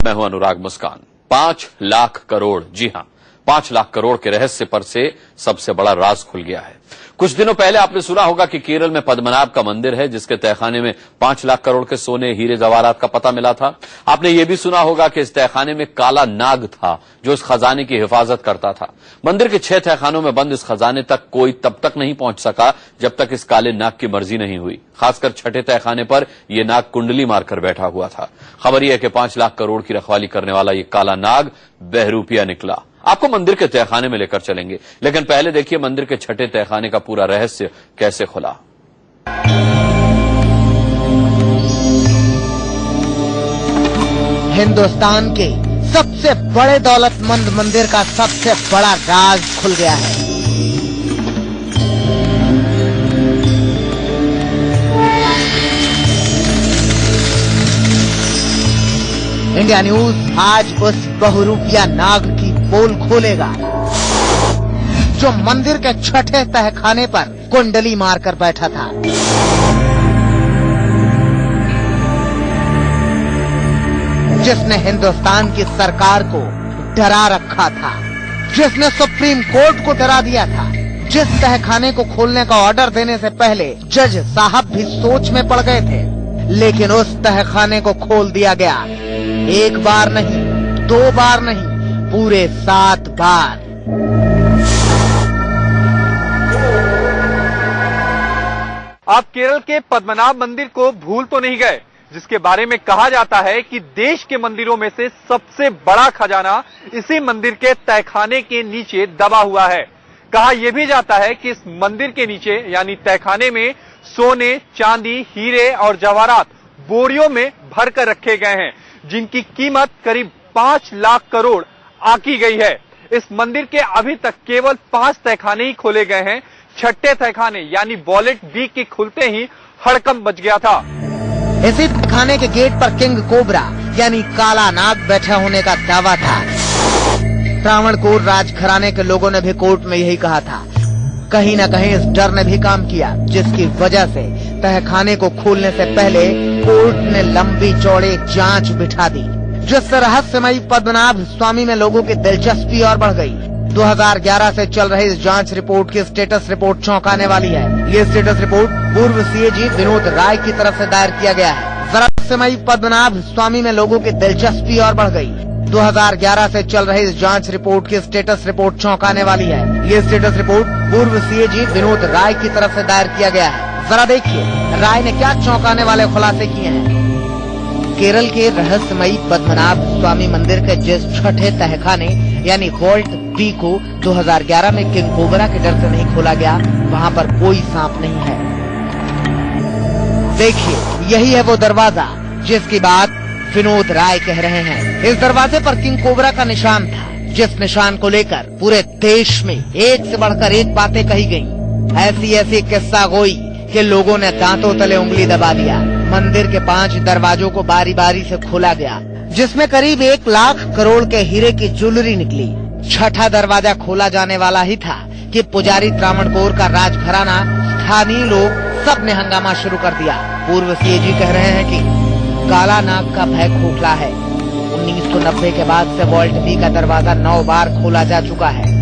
मैं हूं अनुराग मुस्कान। 5 लाख करोड़, जी हां, 5 लाख करोड़ के रहस्य पर से सबसे बड़ा राज खुल गया है। कुछ दिनों पहले आपने सुना होगा कि केरल में पद्मनाभ का मंदिर है जिसके तहखाने में 5 लाख करोड़ के सोने, हीरे, जवाहरात का पता मिला था। आपने यह भी सुना होगा कि इस तहखाने में काला नाग था जो इस खजाने की हिफाजत करता था। मंदिर के 6 तहखानों में बंद इस खजाने तक कोई तब तक नहीं पहुंच सका जब तक इस काले नाग की मर्जी नहीं हुई। खासकर छठे तहखाने पर यह नाग कुंडली मारकर बैठा हुआ था। खबर यह है कि 5 लाख करोड़ की रखवाली करने वाला यह काला नाग बहरूपिया निकला। आपको मंदिर के तहखाने में लेकर चलेंगे, लेकिन पहले देखिए मंदिर के छठे तहखाने का पूरा रहस्य कैसे खुला। हिंदुस्तान के सबसे बड़े दौलतमंद मंदिर का सबसे बड़ा राज खुल गया है। इंडिया न्यूज आज उस बहुरूपिया नाग की पोल खोलेगा जो मंदिर के छठे तहखाने पर कुंडली मारकर बैठा था। जिसने हिंदुस्तान की सरकार को डरा रखा था, जिसने सुप्रीम कोर्ट को डरा दिया था, जिस तहखाने को खोलने का ऑर्डर देने से पहले जज साहब भी सोच में पड़ गए थे, लेकिन उस तहखाने को खोल दिया गया। 1 बार नहीं, 2 बार नहीं, पूरे 7 बार। आप केरल के पद्मनाभ मंदिर को भूल तो नहीं गए, जिसके बारे में कहा जाता है कि देश के मंदिरों में से सबसे बड़ा खजाना इसी मंदिर के तहखाने के नीचे दबा हुआ है। कहा यह भी जाता है कि इस मंदिर के नीचे यानी तहखाने में सोने, चांदी, हीरे और जवाहरात बोरियों में भरकर रखे गए हैं, जिनकी कीमत करीब 5 लाख करोड़ आकी गई है। इस मंदिर के अभी तक केवल 5 तहखाने ही खोले गए हैं। छठे तहखाने यानी वॉलेट बी के खुलते ही हड़कंप मच गया था। इसी तहखाने के गेट पर किंग कोबरा यानी काला नाग बैठा होने का दावा था। त्रावणकोर राजघराने के लोगों ने भी कोर्ट में यही कहा था। कहीं न कहीं इस डर ने भी काम किया, जिसकी वजह से तहखाने को खोलने से पहले कोर्ट ने लंबी चौड़ी जांच बिठा दी, जिससे रहस्यमयी पद्मनाभ स्वामी में लोगों की दिलचस्पी और बढ़ गई। 2011 से चल रही इस जांच रिपोर्ट की स्टेटस रिपोर्ट चौंकाने वाली है। ये स्टेटस रिपोर्ट पूर्व सीएजी विनोद राय की तरफ से दायर किया गया है। रहस्यमयी पद्मनाभ स्वामी में लोगों की दिलचस्पी और बढ़ गई। 2011 से चल रही इस जांच रिपोर्ट की स्टेटस रिपोर्ट चौंकाने वाली है। ये स्टेटस रिपोर्ट पूर्व सीएजी विनोद राय की तरफ से दायर किया गया है। जरा देखिए राय ने क्या चौंकाने वाले खुलासे किए हैं। केरल के रहस्यमयी पद्मनाभ स्वामी मंदिर के जिस छठे तहखाने यानी वॉल्ट बी को 2011 में किंग कोबरा के डर से नहीं खोला गया, वहाँ पर कोई सांप नहीं है। देखिए यही है वो दरवाजा जिसकी बात विनोद राय कह रहे हैं। इस दरवाजे पर किंग कोबरा का निशान था, जिस निशान को लेकर पूरे देश में एक से बढ़कर एक बातें कही गयी। ऐसी किस्सा गोई कि लोगों ने दांतों तले उंगली दबा दिया। मंदिर के 5 दरवाजों को बारी बारी से खोला गया, जिसमें करीब 1 लाख करोड़ के हीरे की ज्वेलरी निकली। छठा दरवाजा खोला जाने वाला ही था कि पुजारी त्रावणकोर का राजघराना, स्थानीय लोग सब ने हंगामा शुरू कर दिया। पूर्व सीएजी कह रहे हैं कि काला नाग का भय खोखला है। 1990 के बाद से वॉल्ट बी का दरवाजा 9 बार खोला जा चुका है।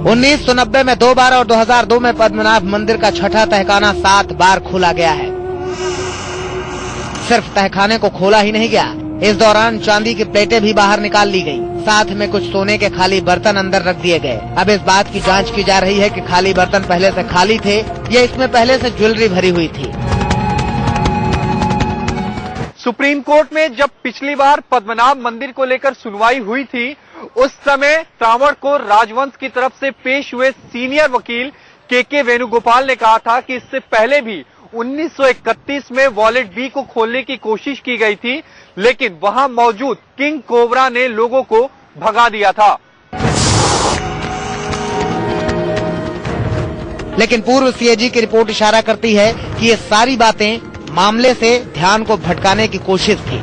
उन्नीस 1990 में 2 बार और 2002 में पद्मनाभ मंदिर का छठा तहखाना 7 बार खोला गया है। सिर्फ तहखाने को खोला ही नहीं गया, इस दौरान चांदी की प्लेटें भी बाहर निकाल ली गयी। साथ में कुछ सोने के खाली बर्तन अंदर रख दिए गए। अब इस बात की जांच की जा रही है कि खाली बर्तन पहले से खाली थे या इसमें पहले से ज्वेलरी भरी हुई थी। सुप्रीम कोर्ट में जब पिछली बार पद्मनाभ मंदिर को लेकर सुनवाई हुई थी, उस समय त्रावणकोर राजवंश की तरफ से पेश हुए सीनियर वकील के वेणुगोपाल ने कहा था कि इससे पहले भी 1931 में वॉलेट बी को खोलने की कोशिश की गई थी, लेकिन वहां मौजूद किंग कोबरा ने लोगों को भगा दिया था। लेकिन पूर्व सीएजी की रिपोर्ट इशारा करती है कि ये सारी बातें मामले से ध्यान को भटकाने की कोशिश थी।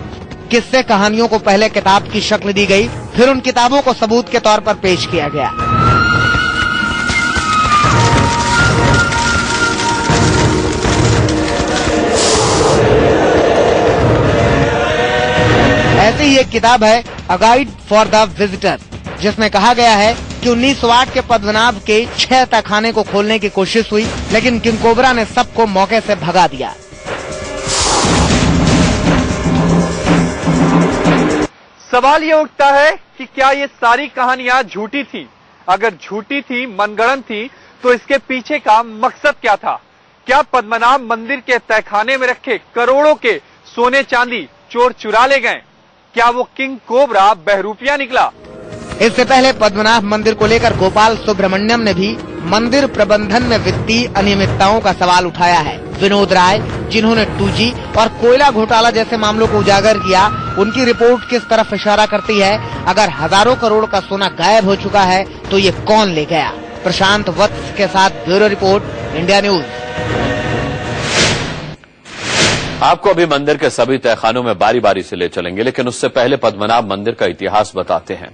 किस्से कहानियों को पहले किताब की शक्ल दी गई, फिर उन किताबों को सबूत के तौर पर पेश किया गया। ऐसी ही एक किताब है a guide for the visitor, जिसमें कहा गया है कि 1908 के पद्मनाभ के 6 तहखाने को खोलने की कोशिश हुई, लेकिन किंग कोबरा ने सबको मौके से भगा दिया। सवाल ये उठता है कि क्या ये सारी कहानियां झूठी थी? अगर झूठी थी, मनगढ़ंत थी, तो इसके पीछे का मकसद क्या था? क्या पद्मनाभ मंदिर के तहखाने में रखे करोड़ों के सोने चांदी चोर चुरा ले गए? क्या वो किंग कोबरा बहरूपिया निकला? इससे पहले पद्मनाभ मंदिर को लेकर गोपाल सुब्रमण्यम ने भी मंदिर प्रबंधन में वित्तीय अनियमितताओं का सवाल उठाया है। विनोद राय, जिन्होंने 2G और कोयला घोटाला जैसे मामलों को उजागर किया, उनकी रिपोर्ट किस तरफ इशारा करती है? अगर हजारों करोड़ का सोना गायब हो चुका है तो ये कौन ले गया? प्रशांत वत्स के साथ ब्यूरो रिपोर्ट, इंडिया न्यूज। आपको अभी मंदिर के सभी तहखानों में बारी बारी से ले चलेंगे, लेकिन उससे पहले पद्मनाभ मंदिर का इतिहास बताते हैं।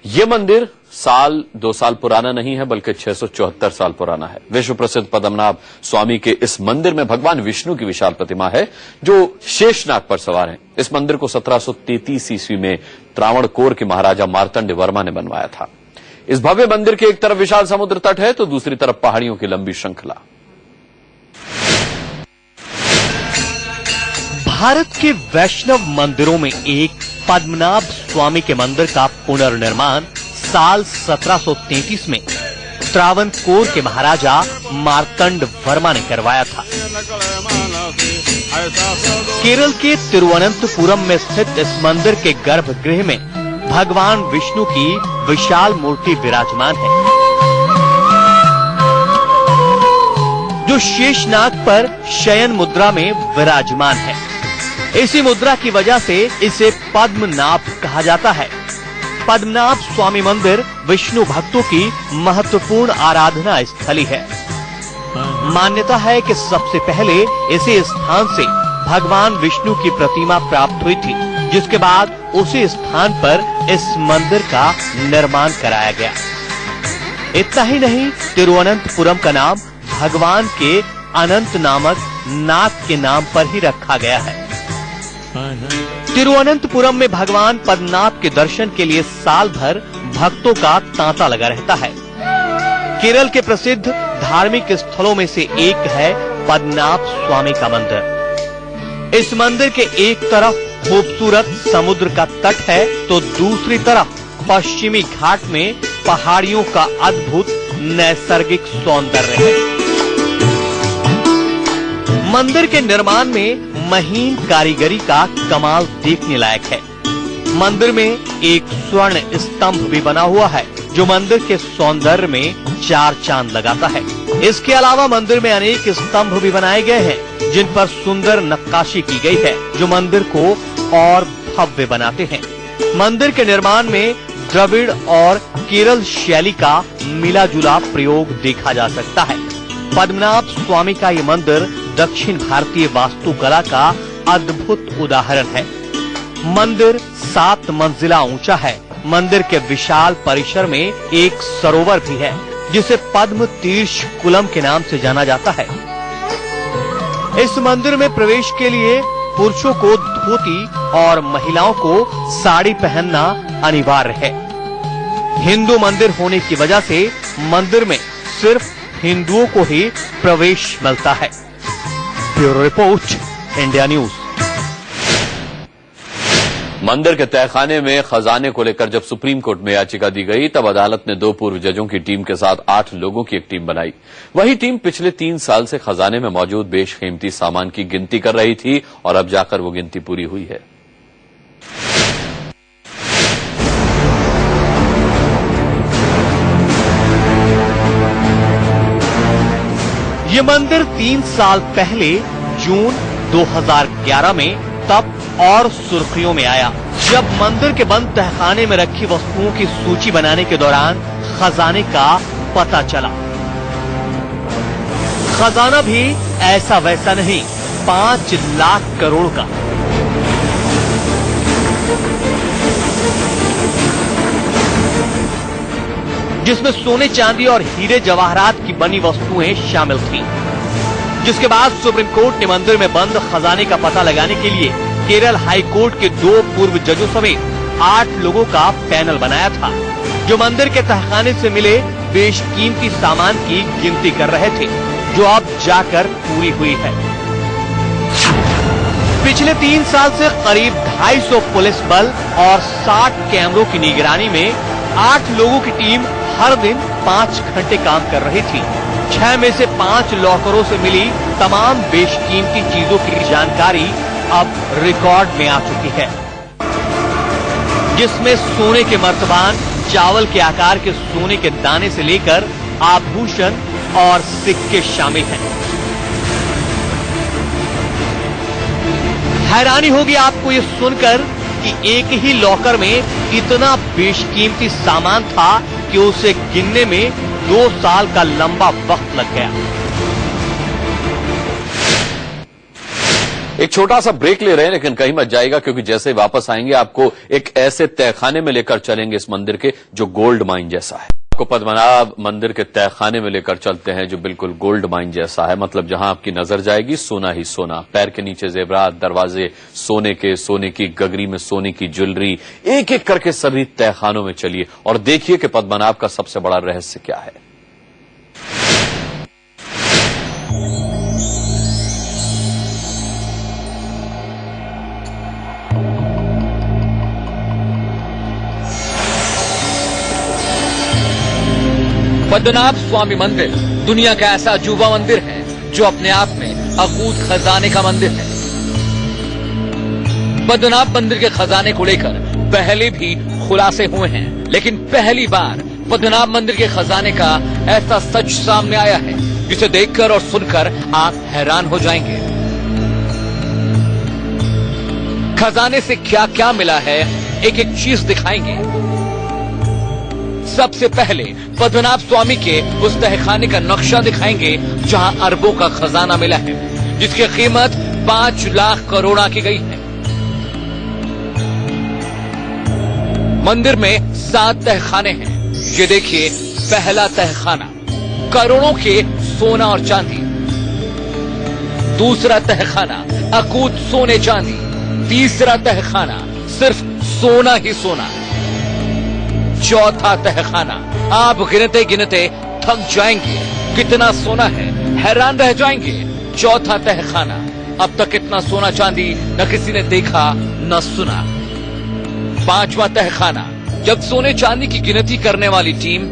ये मंदिर 2 साल पुराना नहीं है, बल्कि 674 साल पुराना है। विश्व प्रसिद्ध पद्मनाभ स्वामी के इस मंदिर में भगवान विष्णु की विशाल प्रतिमा है, जो शेषनाग पर सवार है। इस मंदिर को 1733 ईस्वी में त्रावणकोर के महाराजा मार्तंड वर्मा ने बनवाया था। इस भव्य मंदिर के एक तरफ विशाल समुद्र तट है, तो दूसरी तरफ पहाड़ियों की लंबी श्रृंखला। भारत के वैष्णव मंदिरों में एक पद्मनाभ स्वामी के मंदिर का पुनर्निर्माण साल 1733 में त्रावणकोर के महाराजा मार्तंड वर्मा ने करवाया था। केरल के तिरुवनंतपुरम में स्थित इस मंदिर के गर्भगृह में भगवान विष्णु की विशाल मूर्ति विराजमान है, जो शेषनाग पर शयन मुद्रा में विराजमान है। इसी मुद्रा की वजह से इसे पद्मनाभ कहा जाता है। पद्मनाभ स्वामी मंदिर विष्णु भक्तों की महत्वपूर्ण आराधना स्थली है। मान्यता है कि सबसे पहले इसी स्थान से भगवान विष्णु की प्रतिमा प्राप्त हुई थी, जिसके बाद उसी स्थान पर इस मंदिर का निर्माण कराया गया। इतना ही नहीं, तिरुवनंतपुरम का नाम भगवान के अनंत नामक नाग के नाम पर ही रखा गया है। तिरुवनंतपुरम में भगवान पद्मनाभ के दर्शन के लिए साल भर भक्तों का तांता लगा रहता है। केरल के प्रसिद्ध धार्मिक स्थलों में से एक है पद्मनाभ स्वामी का मंदिर। इस मंदिर के एक तरफ खूबसूरत समुद्र का तट है, तो दूसरी तरफ पश्चिमी घाट में पहाड़ियों का अद्भुत नैसर्गिक सौंदर्य है। मंदिर के निर्माण में महीन कारीगरी का कमाल देखने लायक है। मंदिर में एक स्वर्ण स्तंभ भी बना हुआ है, जो मंदिर के सौंदर्य में 4 चांद लगाता है। इसके अलावा मंदिर में अनेक स्तंभ भी बनाए गए हैं, जिन पर सुंदर नक्काशी की गई है, जो मंदिर को और भव्य बनाते हैं। मंदिर के निर्माण में द्रविड़ और केरल शैली का मिला जुला प्रयोग देखा जा सकता है। पद्मनाभ स्वामी का ये मंदिर दक्षिण भारतीय वास्तुकला का अद्भुत उदाहरण है। मंदिर 7 मंजिला ऊंचा है। मंदिर के विशाल परिसर में एक सरोवर भी है, जिसे पद्म तीर्थ कुलम के नाम से जाना जाता है। इस मंदिर में प्रवेश के लिए पुरुषों को धोती और महिलाओं को साड़ी पहनना अनिवार्य है। हिंदू मंदिर होने की वजह से मंदिर में सिर्फ हिंदुओं को ही प्रवेश मिलता है। Bureau report, India news. मंदिर के तहखाने में खजाने को लेकर जब सुप्रीम कोर्ट में याचिका दी गई, तब अदालत ने 2 पूर्व जजों की टीम के साथ 8 लोगों की एक टीम बनाई। वही टीम पिछले 3 साल से खजाने में मौजूद बेशकीमती सामान की गिनती कर रही थी, और अब जाकर वो गिनती पूरी हुई है। ये मंदिर 3 साल पहले जून 2011 में तब और सुर्खियों में आया, जब मंदिर के बंद तहखाने में रखी वस्तुओं की सूची बनाने के दौरान खजाने का पता चला। खजाना भी ऐसा वैसा नहीं, 5 लाख करोड़ का। जिसमें सोने चांदी और हीरे जवाहरात की बनी वस्तुएं शामिल थीं। जिसके बाद सुप्रीम कोर्ट ने मंदिर में बंद खजाने का पता लगाने के लिए केरल हाई कोर्ट के 2 पूर्व जजों समेत 8 लोगों का पैनल बनाया था, जो मंदिर के तहखाने से मिले बेशकीमती सामान की गिनती कर रहे थे, जो अब जाकर पूरी हुई है। पिछले 3 साल से करीब 250 पुलिस बल और 60 कैमरों की निगरानी में 8 लोगों की टीम हर दिन 5 घंटे काम कर रही थी। 6 में से 5 लॉकरों से मिली तमाम बेशकीमती चीजों की जानकारी अब रिकॉर्ड में आ चुकी है, जिसमें सोने के मर्तबान, चावल के आकार के सोने के दाने से लेकर आभूषण और सिक्के शामिल हैं। हैरानी होगी आपको ये सुनकर कि एक ही लॉकर में इतना बेशकीमती सामान था कि उसे गिनने में 2 साल का लंबा वक्त लग गया। एक छोटा सा ब्रेक ले रहे हैं, लेकिन कहीं मत जाएगा, क्योंकि जैसे ही वापस आएंगे आपको एक ऐसे तहखाने में लेकर चलेंगे इस मंदिर के जो गोल्ड माइन जैसा है। आपको पद्मनाभ मंदिर के तहखाने में लेकर चलते हैं जो बिल्कुल गोल्ड माइन जैसा है। मतलब जहां आपकी नजर जाएगी सोना ही सोना, पैर के नीचे जेवरात, दरवाजे सोने की गगरी में सोने की ज्वेलरी, एक एक करके सभी तहखानों में चलिए और देखिए कि पद्मनाभ का सबसे बड़ा रहस्य क्या है। पद्मनाभ स्वामी मंदिर दुनिया का ऐसा अजूबा मंदिर है जो अपने आप में अकूत खजाने का मंदिर है। पद्मनाभ मंदिर के खजाने को लेकर पहले भी खुलासे हुए हैं, लेकिन पहली बार पद्मनाभ मंदिर के खजाने का ऐसा सच सामने आया है जिसे देखकर और सुनकर आप हैरान हो जाएंगे। खजाने से क्या क्या मिला है, एक एक चीज दिखाएंगे। सबसे पहले पद्मनाभ स्वामी के उस तहखाने का नक्शा दिखाएंगे जहां अरबों का खजाना मिला है, जिसकी कीमत 5 लाख करोड़ की गई है। मंदिर में 7 तहखाने हैं। ये देखिए, पहला तहखाना करोड़ों के सोना और चांदी, दूसरा तहखाना अकूत सोने चांदी, तीसरा तहखाना सिर्फ सोना ही सोना, चौथा तहखाना आप गिनते गिनते थक जाएंगे, कितना सोना है, हैरान रह जाएंगे। चौथा तहखाना, अब तक इतना सोना चांदी न किसी ने देखा न सुना। 5वां तहखाना, जब सोने चांदी की गिनती करने वाली टीम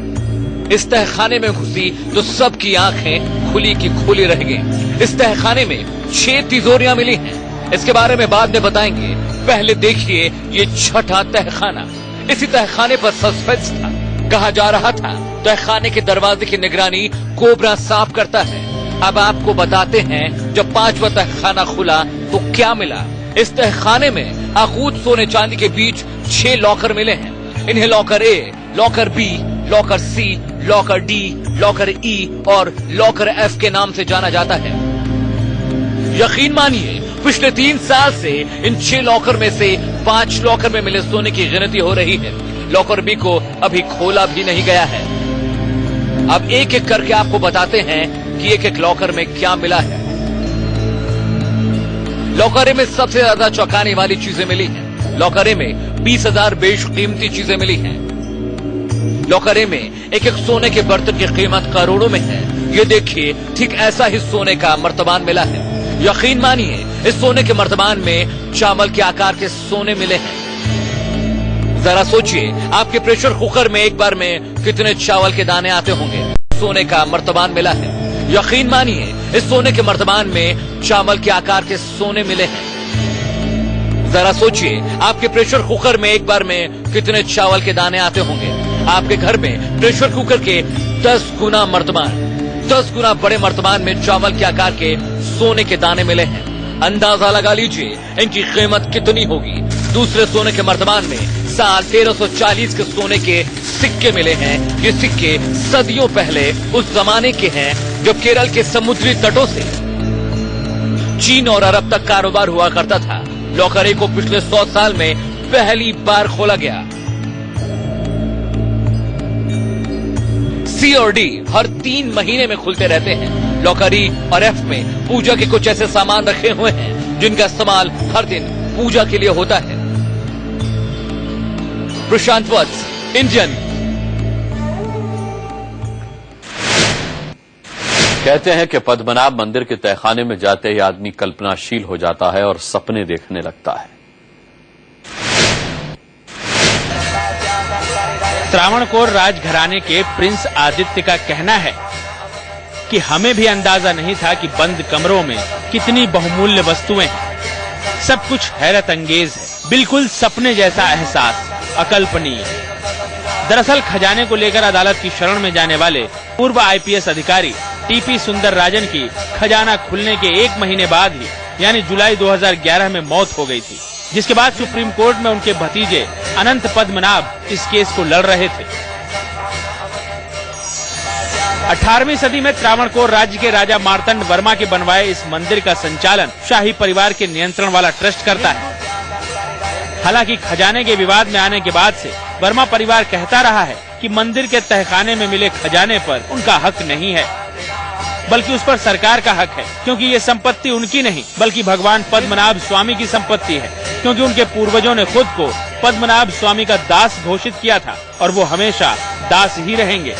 इस तहखाने में घुसी तो सबकी आंखें खुली की खुली रह गई। इस तहखाने में 6 तिजोरियां मिली हैं, इसके बारे में बाद में बताएंगे। पहले देखिए ये 6ठा तहखाना। इसी तहखाने पर सस्पेंस था। कहा जा रहा था तहखाने के दरवाजे की निगरानी कोबरा सांप करता है। अब आपको बताते हैं, जब 5वां तहखाना खुला तो क्या मिला। इस तहखाने में अकूत सोने चांदी के बीच 6 लॉकर मिले हैं। इन्हें लॉकर ए, लॉकर बी, लॉकर सी, लॉकर डी, लॉकर ई और लॉकर एफ के नाम से जाना जाता है। यकीन मानिए, पिछले 3 साल से इन 6 लॉकर में से 5 लॉकर में मिले सोने की गिनती हो रही है। लॉकर बी को अभी खोला भी नहीं गया है। अब एक एक करके आपको बताते हैं कि एक एक लॉकर में क्या मिला है। लॉकर ए में सबसे ज्यादा चौंकाने वाली चीजें मिली हैं। लॉकर ए में 20,000 बेशकीमती चीजें मिली हैं। लॉकर ए में एक एक सोने के बर्तन की कीमत करोड़ों में है। ये देखिए, ठीक ऐसा ही सोने का मर्तबान मिला है। यकीन मानिए, इस सोने के मर्तबान में चावल के आकार के सोने मिले हैं। जरा सोचिए, आपके प्रेशर कुकर में एक बार में कितने चावल के दाने आते होंगे। सोने का मर्तबान मिला है। यकीन मानिए, इस सोने के मर्तबान में चावल के आकार के सोने मिले हैं। जरा सोचिए, आपके प्रेशर कुकर में एक बार में कितने चावल के दाने आते होंगे। आपके घर में प्रेशर कुकर के 10 गुना मर्तबान, 10 गुना बड़े मर्तबान में चावल के आकार के सोने के दाने मिले हैं। अंदाजा लगा लीजिए इनकी कीमत कितनी होगी। दूसरे सोने के मर्तबान में साल 1340 के सोने के सिक्के मिले हैं। ये सिक्के सदियों पहले उस जमाने के हैं जब केरल के समुद्री तटों से चीन और अरब तक कारोबार हुआ करता था। लॉकर ए को पिछले 100 साल में पहली बार खोला गया। सी और डी हर 3 महीने में खुलते रहते हैं। लॉकर ई और एफ में पूजा के कुछ ऐसे सामान रखे हुए हैं जिनका इस्तेमाल हर दिन पूजा के लिए होता है। प्रशांत वत्स, इंडियन। कहते हैं कि पद्मनाभ मंदिर के तहखाने में जाते ही आदमी कल्पनाशील हो जाता है और सपने देखने लगता है। त्रावणकोर राजघराने के प्रिंस आदित्य का कहना है कि हमें भी अंदाजा नहीं था कि बंद कमरों में कितनी बहुमूल्य वस्तुएं हैं। सब कुछ हैरत अंगेज है, बिल्कुल सपने जैसा एहसास, अकल्पनीय। दरअसल खजाने को लेकर अदालत की शरण में जाने वाले पूर्व आईपीएस अधिकारी टीपी सुंदरराजन की खजाना खुलने के 1 महीने बाद ही यानी जुलाई 2011 में मौत हो गई थी, जिसके बाद सुप्रीम कोर्ट में उनके भतीजे अनंत पद्मनाभ इस केस को लड़ रहे थे। 18वीं सदी में त्रावणकोर राज्य के राजा मार्तंड वर्मा के बनवाए इस मंदिर का संचालन शाही परिवार के नियंत्रण वाला ट्रस्ट करता है। हालांकि खजाने के विवाद में आने के बाद से वर्मा परिवार कहता रहा है कि मंदिर के तहखाने में मिले खजाने पर उनका हक नहीं है, बल्कि उस पर सरकार का हक है, क्योंकि ये संपत्ति उनकी नहीं बल्कि भगवान पद्मनाभ स्वामी की संपत्ति है, क्योंकि उनके पूर्वजों ने खुद को पद्मनाभ स्वामी का दास घोषित किया था और वो हमेशा दास ही रहेंगे।